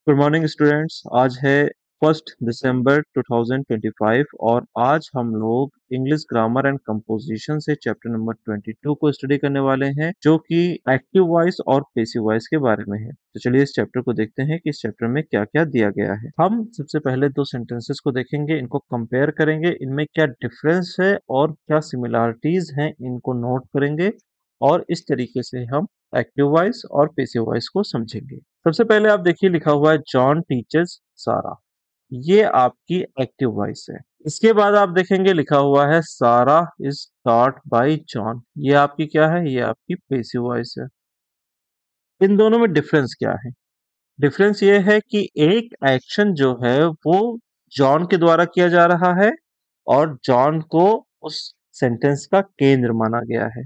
Good morning students. आज है 1 दिसंबर 2025 और आज हम लोग इंग्लिश ग्रामर एंड कंपोजिशन से चैप्टर नंबर 22 को स्टडी करने वाले हैं, जो कि एक्टिव वॉइस और पैसिव वॉइस के बारे में है। तो चलिए इस चैप्टर को देखते हैं कि इस चैप्टर में क्या क्या दिया गया है। हम सबसे पहले दो सेंटेंसेस को देखेंगे, इनको कंपेयर करेंगे, इनमें क्या डिफरेंस है और क्या सिमिलरिटीज हैं इनको नोट करेंगे और इस तरीके से हम एक्टिव वॉइस और पैसिव वॉइस को समझेंगे। सबसे पहले आप देखिए, लिखा हुआ है जॉन टीचर्स सारा। ये आपकी एक्टिव वॉइस है। इसके बाद आप देखेंगे लिखा हुआ है सारा इज टॉट बाय जॉन। ये आपकी क्या है? ये आपकी पैसिव वॉइस है। इन दोनों में डिफरेंस क्या है? डिफरेंस ये है कि एक एक्शन जो है वो जॉन के द्वारा किया जा रहा है और जॉन को उस सेंटेंस का केंद्र माना गया है।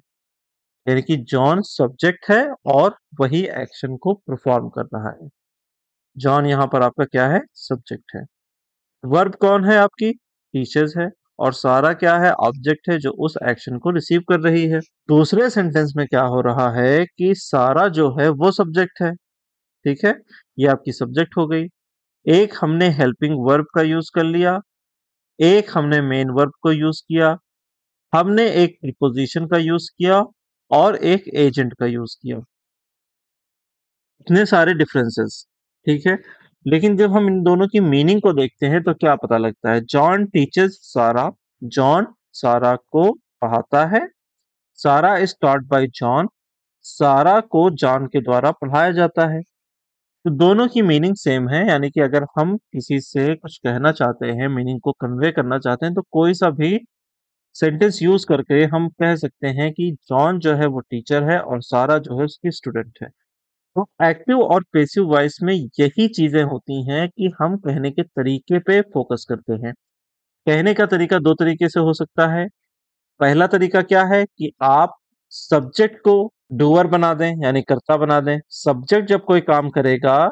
यानी कि जॉन सब्जेक्ट है और वही एक्शन को परफॉर्म कर रहा है। जॉन यहाँ पर आपका क्या है? सब्जेक्ट है। वर्ब कौन है? आपकी टीचर्स है। और सारा क्या है? ऑब्जेक्ट है जो उस एक्शन को रिसीव कर रही है। दूसरे सेंटेंस में क्या हो रहा है कि सारा जो है वो सब्जेक्ट है। ठीक है, ये आपकी सब्जेक्ट हो गई। एक हमने हेल्पिंग वर्ब का यूज कर लिया, एक हमने मेन वर्ब को यूज किया, हमने एक प्रीपोजिशन का यूज किया और एक एजेंट का यूज किया। इतने सारे डिफरेंसेस। ठीक है, लेकिन जब हम इन दोनों की मीनिंग को देखते हैं तो क्या पता लगता है? जॉन टीचर्स सारा, जॉन सारा को पढ़ाता है। सारा इज टॉट बाय जॉन, सारा को जॉन के द्वारा पढ़ाया जाता है। तो दोनों की मीनिंग सेम है, यानी कि अगर हम किसी से कुछ कहना चाहते हैं, मीनिंग को कन्वे करना चाहते हैं, तो कोई सा भी सेंटेंस यूज करके हम कह सकते हैं कि जॉन जो है वो टीचर है और सारा जो है उसकी स्टूडेंट है। तो एक्टिव और पैसिव वॉइस में यही चीजें होती हैं कि हम कहने के तरीके पे फोकस करते हैं। कहने का तरीका दो तरीके से हो सकता है। पहला तरीका क्या है कि आप सब्जेक्ट को डूअर बना दें, यानी कर्ता बना दें। सब्जेक्ट जब कोई काम करेगा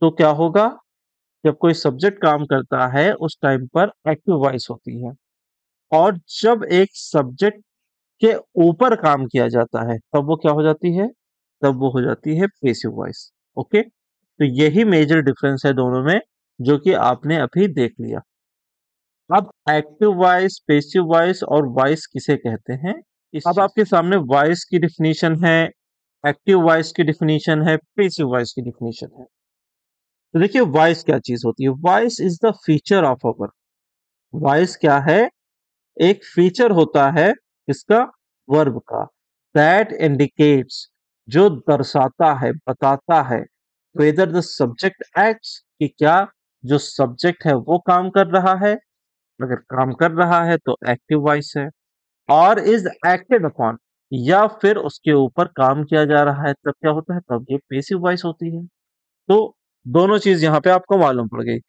तो क्या होगा? जब कोई सब्जेक्ट काम करता है उस टाइम पर एक्टिव वॉइस होती है। और जब एक सब्जेक्ट के ऊपर काम किया जाता है तब वो क्या हो जाती है? तब वो हो जाती है पैसिव वॉइस। ओके, तो यही मेजर डिफरेंस है दोनों में, जो कि आपने अभी देख लिया। अब एक्टिव वॉइस, पैसिव वॉइस और वॉइस किसे कहते हैं, अब आपके सामने वॉइस की डिफिनीशन है, एक्टिव वॉइस की डिफिनीशन है, पैसिव वॉइस की डिफिनीशन है। तो देखिए वॉइस क्या चीज होती है। Voice is the feature of our. Voice क्या है? एक फीचर होता है इसका, वर्ब का। दैट इंडिकेट्स, जो दर्शाता है, बताता है, वेदर द सब्जेक्ट एक्ट्स, कि क्या जो सब्जेक्ट है वो काम कर रहा है। अगर काम कर रहा है तो एक्टिव वॉइस है। और इज एक्टेड अपॉन, या फिर उसके ऊपर काम किया जा रहा है, तब क्या होता है? तब ये पैसिव वॉइस होती है। तो दोनों चीज यहाँ पे आपको मालूम पड़ गई।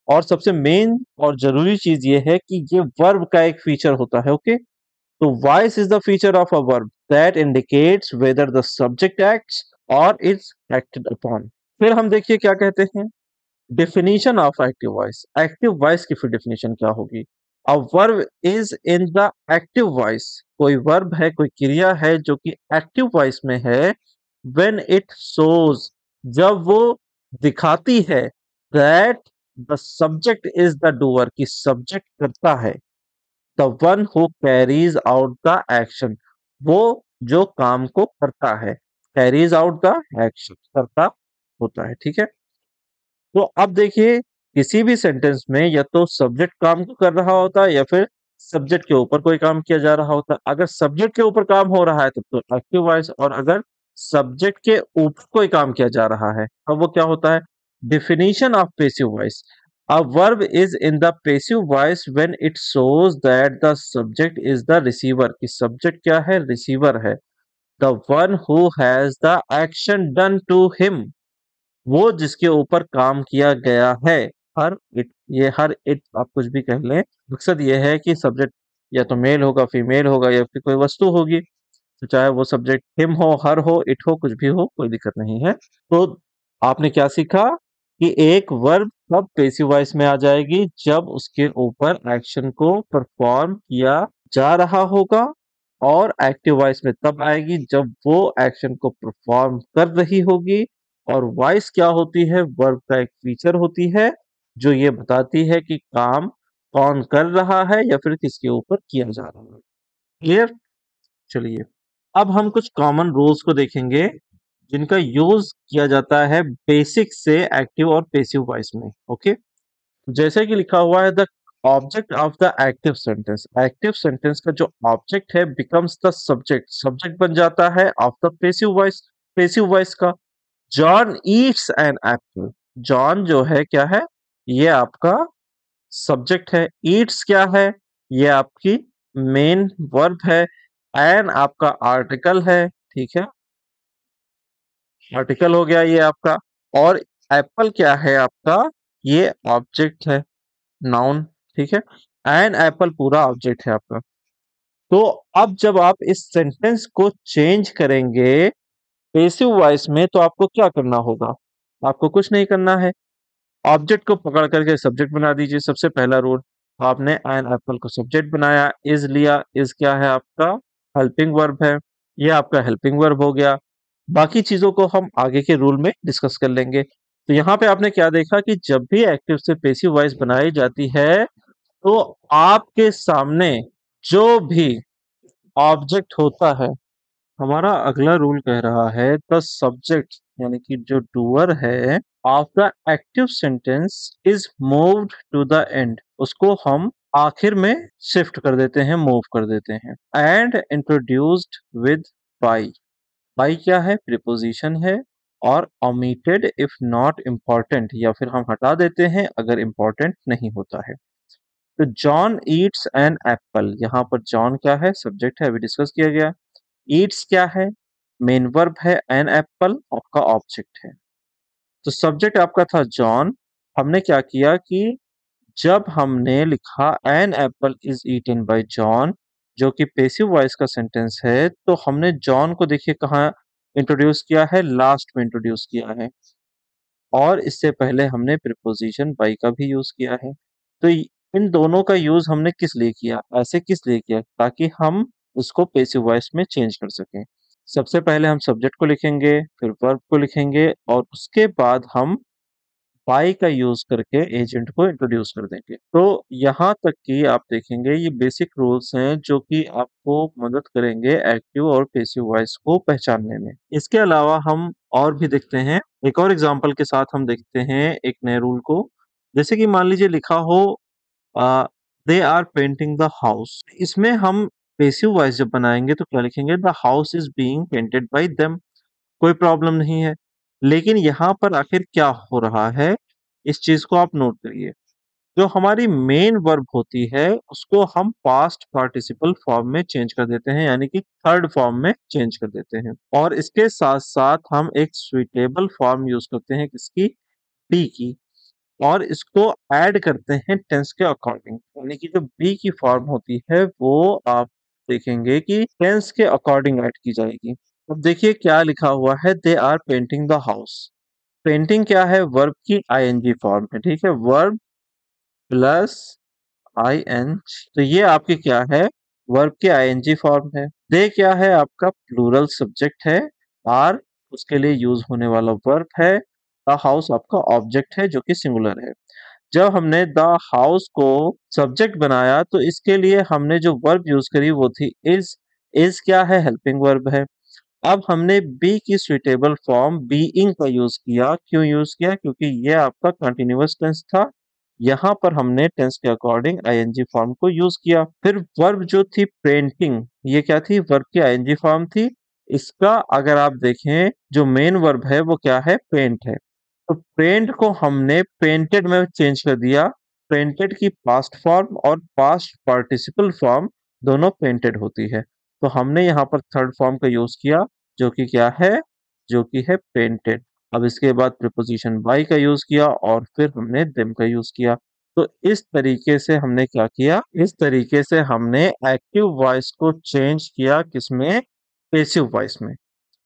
और सबसे मेन और जरूरी चीज ये है कि ये वर्ब का एक फीचर होता है। ओके, तो voice is the feature of a verb that indicates whether the subject acts और इज एक्टेड अपॉन। फिर हम देखिए क्या कहते हैं, definition of active voice. Active voice की फिर डेफिनेशन क्या होगी? अ verb is in the active voice. कोई वर्ब है, कोई क्रिया है जो कि एक्टिव वॉइस में है। व्हेन इट शोज, जब वो दिखाती है, that the subject is the doer, की सब्जेक्ट करता है। The one who carries out the action, वो जो काम को करता है। कैरीज आउट द एक्शन, करता होता है। ठीक है, तो अब देखिए किसी भी सेंटेंस में या तो सब्जेक्ट काम को कर रहा होता है या फिर सब्जेक्ट के ऊपर कोई काम किया जा रहा होता है। अगर सब्जेक्ट के ऊपर काम हो रहा है तब तो एक्टिव वॉइस, और अगर सब्जेक्ट के ऊपर कोई काम किया जा रहा है तब वो क्या होता है? Definition of passive voice. A verb is in the passive voice when it shows that the subject is the receiver, कि सब्जेक्ट क्या है? रिसीवर है। The one who has the action done to him, वो जिसके ऊपर काम किया गया है। हर इट, ये हर इट आप कुछ भी कह लें, मकसद ये है कि सब्जेक्ट या तो मेल होगा, फीमेल होगा, या फिर कोई वस्तु होगी। तो चाहे वो सब्जेक्ट हिम हो, हर हो, इट हो, कुछ भी हो, कोई दिक्कत नहीं है। तो आपने क्या सीखा कि एक वर्ब तब पैसिव वॉइस में आ जाएगी जब उसके ऊपर एक्शन को परफॉर्म किया जा रहा होगा, और एक्टिव वॉइस में तब आएगी जब वो एक्शन को परफॉर्म कर रही होगी और वॉइस क्या होती है? वर्ब का एक फीचर होती है जो ये बताती है कि काम कौन कर रहा है या फिर किसके ऊपर किया जा रहा है। क्लियर? चलिए, अब हम कुछ कॉमन रूल्स को देखेंगे जिनका यूज किया जाता है बेसिक से एक्टिव और पेसिव वॉइस में। ओके, जैसे कि लिखा हुआ है, the object of the active sentence, active sentence का जो ऑब्जेक्ट है बिकम्स द सब्जेक्ट, सब्जेक्ट बन जाता है of the passive voice, passive voice का। John eats an apple, John जो है क्या है? ये आपका सब्जेक्ट है। ईट्स क्या है? ये आपकी मेन वर्ब है। एन आपका आर्टिकल है, ठीक है, आर्टिकल हो गया ये आपका। और एप्पल क्या है आपका? ये ऑब्जेक्ट है, नाउन, ठीक है। एन एप्पल पूरा ऑब्जेक्ट है आपका। तो अब जब आप इस सेंटेंस को चेंज करेंगे पेसिव वॉइस में तो आपको क्या करना होगा? आपको कुछ नहीं करना है, ऑब्जेक्ट को पकड़ करके सब्जेक्ट बना दीजिए। सबसे पहला रूल, आपने एन एप्पल को सब्जेक्ट बनाया, इज लिया, इज क्या है आपका? हेल्पिंग वर्ब है, ये आपका हेल्पिंग वर्ब हो गया। बाकी चीजों को हम आगे के रूल में डिस्कस कर लेंगे। तो यहाँ पे आपने क्या देखा कि जब भी एक्टिव से पेसिव वॉइस बनाई जाती है तो आपके सामने जो भी ऑब्जेक्ट होता है, हमारा अगला रूल कह रहा है द सब्जेक्ट यानी कि जो डूअर है of the active sentence is moved to the end, उसको हम आखिर में शिफ्ट कर देते हैं, मूव कर देते हैं। And introduced with by, by क्या है? प्रीपोजिशन है। और omitted इफ नॉट इम्पॉर्टेंट, या फिर हम हटा देते हैं अगर इम्पॉर्टेंट नहीं होता है। तो जॉन ईट्स एन एप्पल, यहाँ पर जॉन क्या है? सब्जेक्ट है, अभी डिस्कस किया गया। ईट्स क्या है? मेन वर्ब है। एन एप्पल आपका ऑब्जेक्ट है। तो सब्जेक्ट आपका था जॉन। हमने क्या किया कि जब हमने लिखा an apple is eaten by John, जो कि पेसिव वॉइस का सेंटेंस है, तो हमने जॉन को देखिए कहाँ इंट्रोड्यूस किया है? लास्ट में इंट्रोड्यूस किया है। और इससे पहले हमने प्रीपोजिशन बाई का भी यूज किया है। तो इन दोनों का यूज हमने किस लिए किया? ऐसे किस लिए किया? ताकि हम उसको पेसिव वॉइस में चेंज कर सकें। सबसे पहले हम सब्जेक्ट को लिखेंगे, फिर वर्ब को लिखेंगे, और उसके बाद हम बाय का यूज करके एजेंट को इंट्रोड्यूस कर देंगे। तो यहाँ तक कि आप देखेंगे ये बेसिक रूल्स हैं जो कि आपको मदद करेंगे एक्टिव और पेसिव वॉइस को पहचानने में। इसके अलावा हम और भी देखते हैं, एक और एग्जांपल के साथ हम देखते हैं एक नए रूल को। जैसे कि मान लीजिए लिखा हो they are painting the house, इसमें हम पेसिव वॉइस जब बनाएंगे तो क्या लिखेंगे? The house is being painted by them, कोई प्रॉब्लम नहीं है। लेकिन यहाँ पर आखिर क्या हो रहा है, इस चीज को आप नोट करिए। जो हमारी मेन वर्ब होती है उसको हम पास्ट पार्टिसिपल फॉर्म में चेंज कर देते हैं, यानी कि थर्ड फॉर्म में चेंज कर देते हैं। और इसके साथ साथ हम एक सुइटेबल फॉर्म यूज करते हैं, किसकी? बी की। और इसको ऐड करते हैं टेंस के अकॉर्डिंग, यानी कि जो बी की फॉर्म होती है वो आप देखेंगे कि टेंस के अकॉर्डिंग ऐड की जाएगी। अब देखिए क्या लिखा हुआ है, they are painting the house. Painting क्या है? वर्ब की आईएनजी फॉर्म है, ठीक है, वर्ब प्लस आईएन। तो ये आपकी क्या है? वर्ब की आईएनजी फॉर्म है। दे क्या है? आपका प्लूरल सब्जेक्ट है। आर उसके लिए यूज होने वाला वर्ब है। द हाउस आपका ऑब्जेक्ट है जो कि सिंगुलर है। जब हमने द हाउस को सब्जेक्ट बनाया तो इसके लिए हमने जो वर्ब यूज करी वो थी इज। इज क्या है? हेल्पिंग वर्ब है। अब हमने बी की सुइटेबल फॉर्म बीइंग का यूज किया। क्यों यूज किया? क्योंकि ये आपका कंटिन्यूअस टेंस था। यहाँ पर हमने टेंस के अकॉर्डिंग आईएनजी फॉर्म को यूज किया। फिर वर्ब जो थी पेंटिंग, ये क्या थी? वर्ब की आईएनजी फॉर्म थी। इसका अगर आप देखें जो मेन वर्ब है वो क्या है? पेंट है। तो पेंट को हमने पेंटेड में चेंज कर दिया। पेंटेड की पास्ट फॉर्म और पास्ट पार्टिसिपल फॉर्म दोनों पेंटेड होती है। तो हमने यहाँ पर थर्ड फॉर्म का यूज किया जो कि क्या है? जो कि है पेंटेड। अब इसके बाद प्रीपोजिशन बाय का यूज किया और फिर हमने देम का यूज किया। तो इस तरीके से हमने क्या किया? इस तरीके से हमने एक्टिव वॉइस को चेंज किया, किसमें? पेसिव वॉइस में।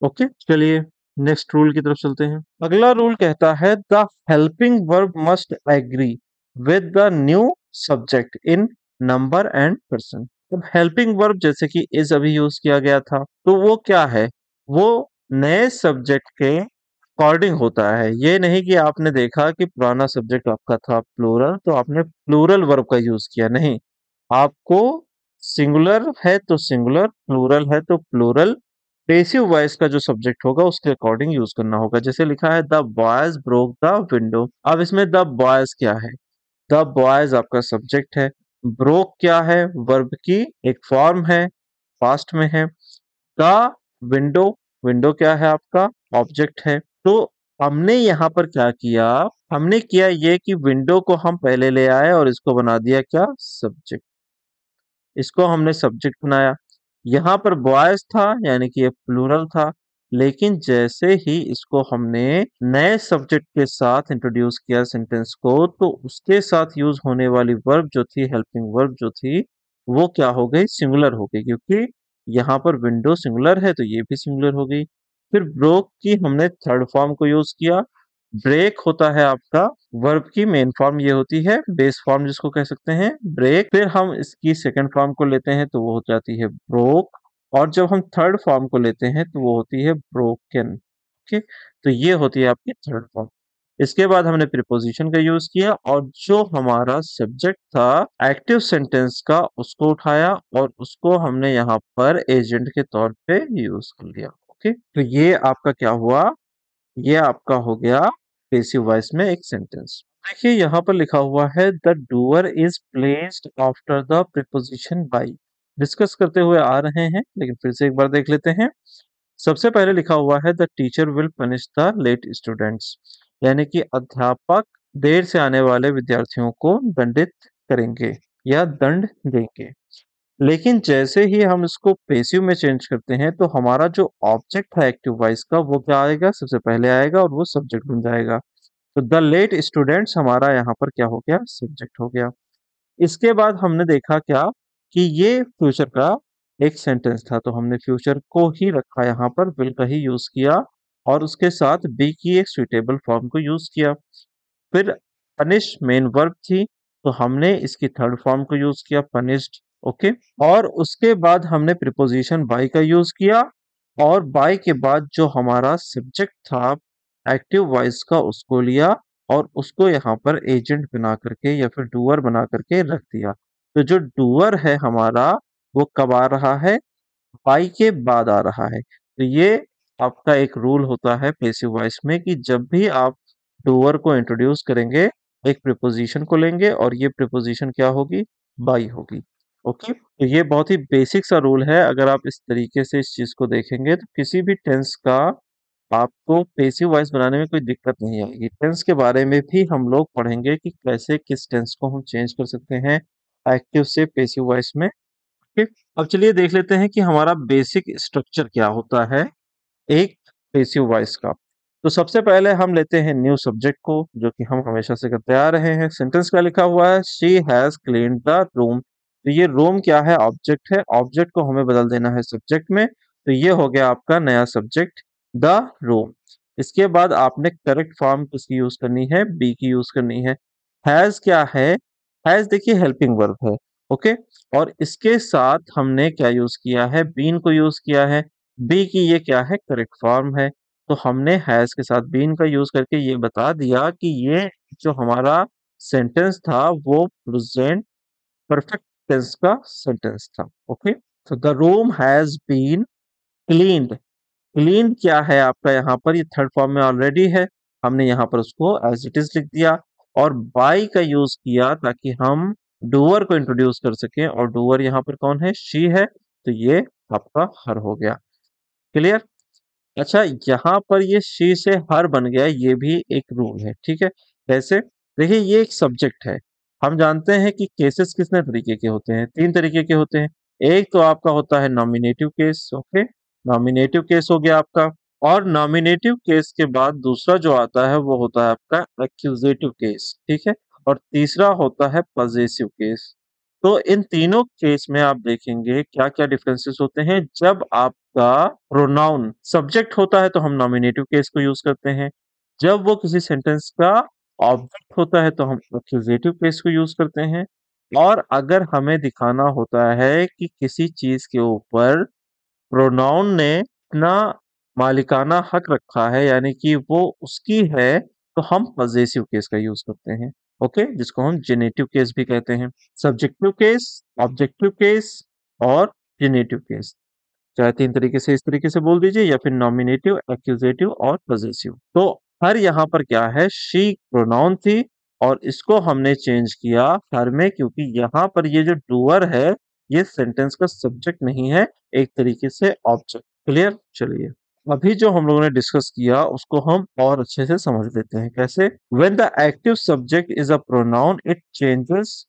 ओके, चलिए नेक्स्ट रूल की तरफ चलते हैं। अगला रूल कहता है the helping verb must agree with the new subject in number and person. अब हेल्पिंग वर्ब जैसे कि इज अभी यूज किया गया था, तो वो क्या है? वो नए सब्जेक्ट के अकॉर्डिंग होता है। ये नहीं कि आपने देखा कि पुराना सब्जेक्ट आपका था प्लूरल तो आपने प्लूरल वर्ब का यूज किया, नहीं। आपको सिंगुलर है तो सिंगुलर, प्लूरल है तो प्लूरल, पेसिव वॉइस का जो सब्जेक्ट होगा उसके अकॉर्डिंग यूज करना होगा। जैसे लिखा है the boys broke the window, अब इसमें द बॉयज क्या है? द बॉयज आपका सब्जेक्ट है, ब्रोक क्या है? वर्ब की एक फॉर्म है, पास्ट में है। द विंडो, विंडो क्या है आपका? ऑब्जेक्ट है। तो हमने यहाँ पर क्या किया? हमने किया ये कि विंडो को हम पहले ले आए और इसको बना दिया क्या? सब्जेक्ट। इसको हमने सब्जेक्ट बनाया। यहाँ पर बॉयज था यानी कि ये प्लूरल था, लेकिन जैसे ही इसको हमने नए सब्जेक्ट के साथ इंट्रोड्यूस किया सेंटेंस को, तो उसके साथ यूज होने वाली वर्ब जो थी, हेल्पिंग वर्ब जो थी, वो क्या हो गई? सिंगुलर हो गई, क्योंकि यहाँ पर विंडो सिंगुलर है तो ये भी सिंगुलर हो गई। फिर ब्रोक की हमने थर्ड फॉर्म को यूज किया। ब्रेक होता है आपका वर्ब की मेन फॉर्म, ये होती है बेस फॉर्म जिसको कह सकते हैं ब्रेक। फिर हम इसकी सेकंड फॉर्म को लेते हैं तो वो हो जाती है ब्रोक, और जब हम थर्ड फॉर्म को लेते हैं तो वो होती है ब्रोकन। ओके, तो ये होती है आपकी थर्ड फॉर्म। इसके बाद हमने प्रीपोजिशन का यूज किया और जो हमारा सब्जेक्ट था एक्टिव सेंटेंस का उसको उठाया और उसको हमने यहाँ पर एजेंट के तौर पे यूज कर लिया। ओके, तो ये आपका क्या हुआ? ये आपका हो गया पेसिव वॉइस में एक सेंटेंस। देखिए यहाँ पर लिखा हुआ है the doer is placed after the preposition by. Discuss करते हुए आ रहे हैं लेकिन फिर से एक बार देख लेते हैं। सबसे पहले लिखा हुआ है the teacher will punish the late students, यानी कि अध्यापक देर से आने वाले विद्यार्थियों को दंडित करेंगे या दंड देंगे। लेकिन जैसे ही हम इसको पेसिव में चेंज करते हैं तो हमारा जो ऑब्जेक्ट है एक्टिव वॉइस का वो क्या आएगा? सबसे पहले आएगा और वो सब्जेक्ट बन जाएगा। तो द लेट स्टूडेंट्स हमारा यहाँ पर क्या हो गया? सब्जेक्ट हो गया। इसके बाद हमने देखा क्या कि ये फ्यूचर का एक सेंटेंस था, तो हमने फ्यूचर को ही रखा यहाँ पर, विल का ही यूज किया और उसके साथ बी की एक सुइटेबल फॉर्म को यूज किया। फिर पनिश मेन वर्ब थी तो हमने इसकी थर्ड फॉर्म को यूज किया पनिश्ड। ओके, और उसके बाद हमने प्रीपोजिशन बाय का यूज किया और बाय के बाद जो हमारा सब्जेक्ट था एक्टिव वॉइस का उसको लिया और उसको यहाँ पर एजेंट बना करके या फिर डूअर बना करके रख दिया। तो जो डूअर है हमारा वो कब आ रहा है? बाई के बाद आ रहा है। तो ये आपका एक रूल होता है पैसिव वॉइस में कि जब भी आप डूअर को इंट्रोड्यूस करेंगे एक प्रीपोजिशन को लेंगे और ये प्रीपोजिशन क्या होगी? बाई होगी। ओके, तो ये बहुत ही बेसिक सा रूल है। अगर आप इस तरीके से इस चीज को देखेंगे तो किसी भी टेंस का आपको पैसिव वॉइस बनाने में कोई दिक्कत नहीं आएगी। टेंस के बारे में भी हम लोग पढ़ेंगे कि कैसे किस टेंस को हम चेंज कर सकते हैं एक्टिव से पैसिव वॉइस में। ठीक, अब चलिए देख लेते हैं कि हमारा बेसिक स्ट्रक्चर क्या होता है एक पेसिव वॉइस का। तो सबसे पहले हम लेते हैं न्यू सब्जेक्ट को, जो कि हम हमेशा से करते आ रहे हैं। सेंटेंस का लिखा हुआ है she has cleaned the room, तो ये रूम क्या है? ऑब्जेक्ट है। ऑब्जेक्ट को हमें बदल देना है सब्जेक्ट में, तो ये हो गया आपका नया सब्जेक्ट द रूम। इसके बाद आपने करेक्ट फॉर्म किसकी यूज करनी है? बी की यूज करनी है। हैज क्या है? हैज देखिए हेल्पिंग वर्ब है। ओके, और इसके साथ हमने क्या यूज किया है? बीन को यूज किया है। बी की ये क्या है? करेक्ट फॉर्म है। तो हमने हैज के साथ बीन का यूज करके ये बता दिया कि ये जो हमारा सेंटेंस था वो प्रेजेंट परफेक्ट टेंस का सेंटेंस था। ओके, तो the room has been cleaned. Clean क्या है आपका? यहाँ पर ये थर्ड फॉर्म में ऑलरेडी है, हमने यहाँ पर उसको एज इट इज लिख दिया और बाई का यूज किया ताकि हम डूअर को इंट्रोड्यूस कर सकें, और डूअर यहाँ पर कौन है? शी है, तो ये आपका हर हो गया। क्लियर? अच्छा, यहाँ पर ये शी से हर बन गया, ये भी एक रूल है। ठीक है, कैसे? देखिए ये एक सब्जेक्ट है। हम जानते हैं कि केसेस कितने तरीके के होते हैं? तीन तरीके के होते हैं। एक तो आपका होता है nominative case. Okay, nominative case हो गया आपका, और नॉमिनेटिव केस के बाद दूसरा जो आता है वो होता है आपका एक्यूजेटिव केस। ठीक है, और तीसरा होता है पजेसिव केस। तो इन तीनों केस में आप देखेंगे क्या क्या डिफरेंसेस होते हैं। जब आपका प्रोनाउन सब्जेक्ट होता है तो हम नॉमिनेटिव केस को यूज करते हैं। जब वो किसी सेंटेंस का ऑब्जेक्ट होता है तो हम एक्यूजेटिव केस को यूज करते हैं। और अगर हमें दिखाना होता है कि किसी चीज के ऊपर प्रोनाउन ने अपना मालिकाना हक रखा है यानी कि वो उसकी है, तो हम पजेसिव केस का यूज करते हैं। ओके, जिसको हम जेनेटिव केस भी कहते हैं। सब्जेक्टिव केस, ऑब्जेक्टिव केस और जेनेटिव केस, चाहे तीन तरीके से इस तरीके से बोल दीजिए, या फिर नॉमिनेटिव, एक्यूजेटिव और पजेसिव। तो हर यहाँ पर क्या है, शी प्रोनाउन थी और इसको हमने चेंज किया हर में, क्योंकि यहाँ पर ये जो डूअर है ये सेंटेंस का सब्जेक्ट नहीं है, एक तरीके से ऑब्जेक्ट। क्लियर? चलिए, अभी जो हम लोगों ने डिस्कस किया उसको हम और अच्छे से समझ लेते हैं। कैसे? When the active subject is a pronoun it changes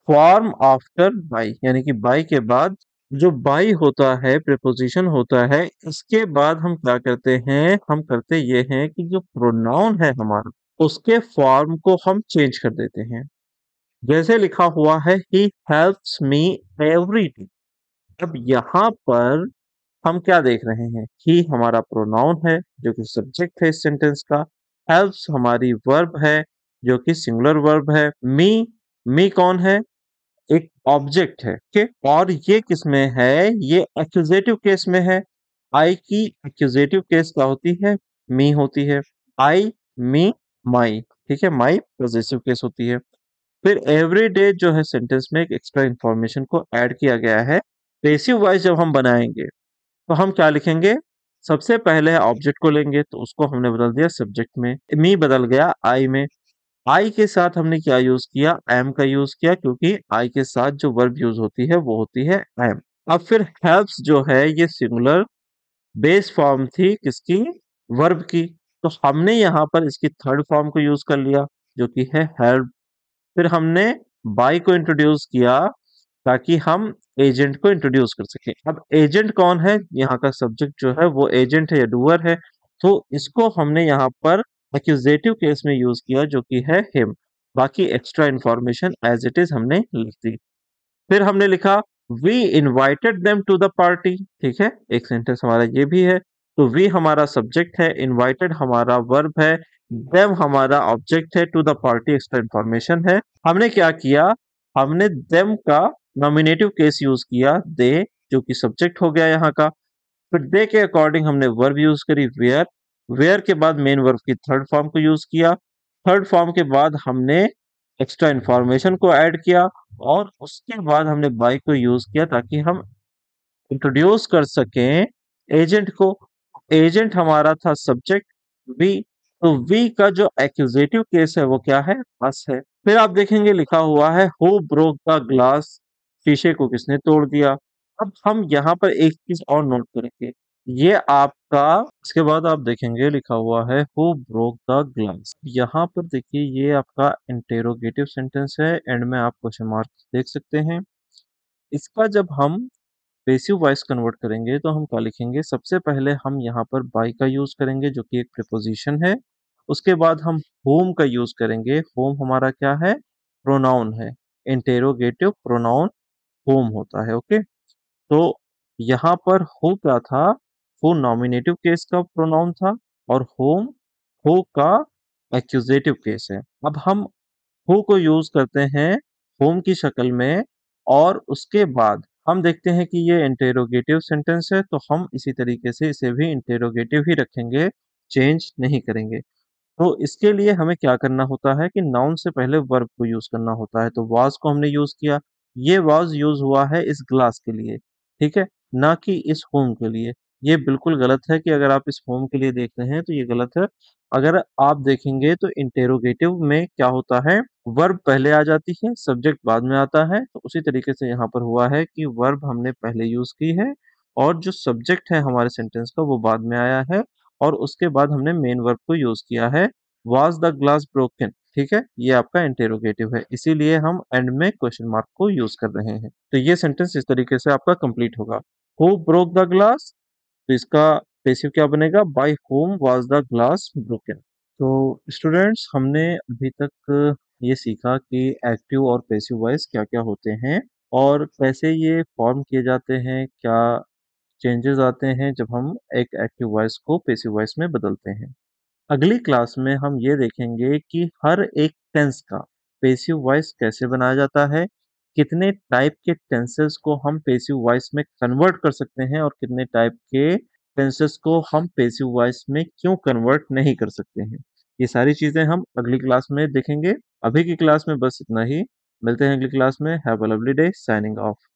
form after by, यानी कि बाई के बाद जो बाई होता है, प्रीपोजिशन होता है, इसके बाद हम क्या करते हैं, हम करते ये हैं कि जो प्रोनाउन है हमारा उसके फॉर्म को हम चेंज कर देते हैं। जैसे लिखा हुआ है he helps me every day. अब यहाँ पर हम क्या देख रहे हैं, ही हमारा प्रोनाउन है जो कि सब्जेक्ट है इस सेंटेंस का, हेल्प्स हमारी वर्ब है जो कि सिंगुलर वर्ब है, मी, मी कौन है, एक ऑब्जेक्ट है। ठीक, और ये किस में है, ये एक्यूजेटिव केस में है। आई की एक्यूजेटिव केस क्या होती है, मी होती है। आई, मी, माई, ठीक है, माई पॉजेसिव केस होती है। फिर एवरी डे जो है सेंटेंस में एक एक्स्ट्रा इंफॉर्मेशन को ऐड किया गया है। पेसिव वॉइस जब हम बनाएंगे तो हम क्या लिखेंगे, सबसे पहले ऑब्जेक्ट को लेंगे तो उसको हमने बदल दिया सब्जेक्ट में, मी बदल गया आई में। आई के साथ हमने क्या यूज किया, एम का यूज किया, क्योंकि आई के साथ जो वर्ब यूज होती है वो होती है एम। अब फिर हेल्प्स जो है ये सिंगुलर बेस फॉर्म थी किसकी, वर्ब की, तो हमने यहाँ पर इसकी थर्ड फॉर्म को यूज कर लिया जो कि है हेल्प। फिर हमने बाय को इंट्रोड्यूस किया ताकि हम एजेंट को इंट्रोड्यूस कर सके। अब एजेंट कौन है, यहाँ का सब्जेक्ट जो है वो एजेंट है या डूअर है, तो इसको हमने यहाँ पर एक्यूजेटिव केस में यूज किया जो कि है हिम। बाकी extra information as it is हमने लिख दी। फिर हमने लिखा we invited them to the party. ठीक है, एक सेंटेंस हमारा ये भी है। तो वी हमारा सब्जेक्ट है, इनवाइटेड हमारा वर्ब है, देम हमारा ऑब्जेक्ट है, to the party extra information है। हमने क्या किया, हमने देम का नॉमिनेटिव केस यूज किया, दे, जो कि सब्जेक्ट हो गया यहाँ का। फिर दे के अकॉर्डिंग हमने वर्ब यूज करी, वेयर, वेयर के बाद मेन वर्ब की थर्ड फॉर्म को यूज किया। थर्ड फॉर्म के बाद हमने एक्स्ट्रा इंफॉर्मेशन को ऐड किया, और उसके बाद हमने बाय को यूज किया ताकि हम इंट्रोड्यूस कर सकें एजेंट को। एजेंट हमारा था सब्जेक्ट वी, तो वी का जो एक्यूजेटिव केस है वो क्या है, अस है। फिर आप देखेंगे लिखा हुआ है हु ब्रोक द ग्लास, शीशे को किसने तोड़ दिया। अब हम यहाँ पर एक चीज और नोट करेंगे, ये आपका, इसके बाद आप देखेंगे लिखा हुआ है हु ब्रोक द ग्लास। यहाँ पर देखिए ये आपका इंटेरोगेटिव सेंटेंस है, एंड में आप क्वेश्चन मार्क देख सकते हैं। इसका जब हम पैसिव वॉइस कन्वर्ट करेंगे तो हम क्या लिखेंगे, सबसे पहले हम यहाँ पर बाय का यूज करेंगे जो कि एक प्रीपोजिशन है। उसके बाद हम होम का यूज करेंगे, होम हमारा क्या है, प्रोनाउन है, इंटेरोगेटिव प्रोनाउन होम होता है। ओके, तो यहाँ पर हो क्या था, हो नॉमिनेटिव केस का प्रोनाउन था, और होम हो का एक्यूजेटिव केस है। अब हम हु को यूज करते हैं होम की शक्ल में, और उसके बाद हम देखते हैं कि ये इंटेरोगेटिव सेंटेंस है, तो हम इसी तरीके से इसे भी इंटेरोगेटिव ही रखेंगे, चेंज नहीं करेंगे। तो इसके लिए हमें क्या करना होता है कि नाउन से पहले वर्ब को यूज करना होता है, तो वाज को हमने यूज किया, ये वाज यूज हुआ है इस ग्लास के लिए, ठीक है, ना कि इस होम के लिए। ये बिल्कुल गलत है कि अगर आप इस होम के लिए देख रहे हैं तो ये गलत है। अगर आप देखेंगे तो इंटेरोगेटिव में क्या होता है, वर्ब पहले आ जाती है, सब्जेक्ट बाद में आता है, तो उसी तरीके से यहाँ पर हुआ है कि वर्ब हमने पहले यूज की है, और जो सब्जेक्ट है हमारे सेंटेंस का वो बाद में आया है, और उसके बाद हमने मेन वर्ब को यूज किया है, वाज द ग्लास ब्रोकन। ठीक है, ये आपका इंटेरोगेटिव है, इसीलिए हम एंड में क्वेश्चन मार्क को यूज कर रहे हैं। तो ये सेंटेंस इस तरीके से आपका कंप्लीट होगा, हु ब्रोक द ग्लास, तो इसका पैसिव क्या बनेगा, by whom was the glass broken. तो स्टूडेंट्स, हमने अभी तक ये सीखा कि एक्टिव और पैसिव वॉइस क्या क्या होते हैं, और कैसे ये फॉर्म किए जाते हैं, क्या चेंजेस आते हैं जब हम एक एक्टिव वॉइस को पैसिव वॉइस में बदलते हैं। अगली क्लास में हम ये देखेंगे कि हर एक टेंस का पैसिव वॉइस कैसे बनाया जाता है, कितने टाइप के टेंसेस को हम पैसिव वॉइस में कन्वर्ट कर सकते हैं, और कितने टाइप के टेंसेस को हम पैसिव वॉइस में क्यों कन्वर्ट नहीं कर सकते हैं। ये सारी चीजें हम अगली क्लास में देखेंगे। अभी की क्लास में बस इतना ही। मिलते हैं अगली क्लास में। Have a lovely day. Signing off.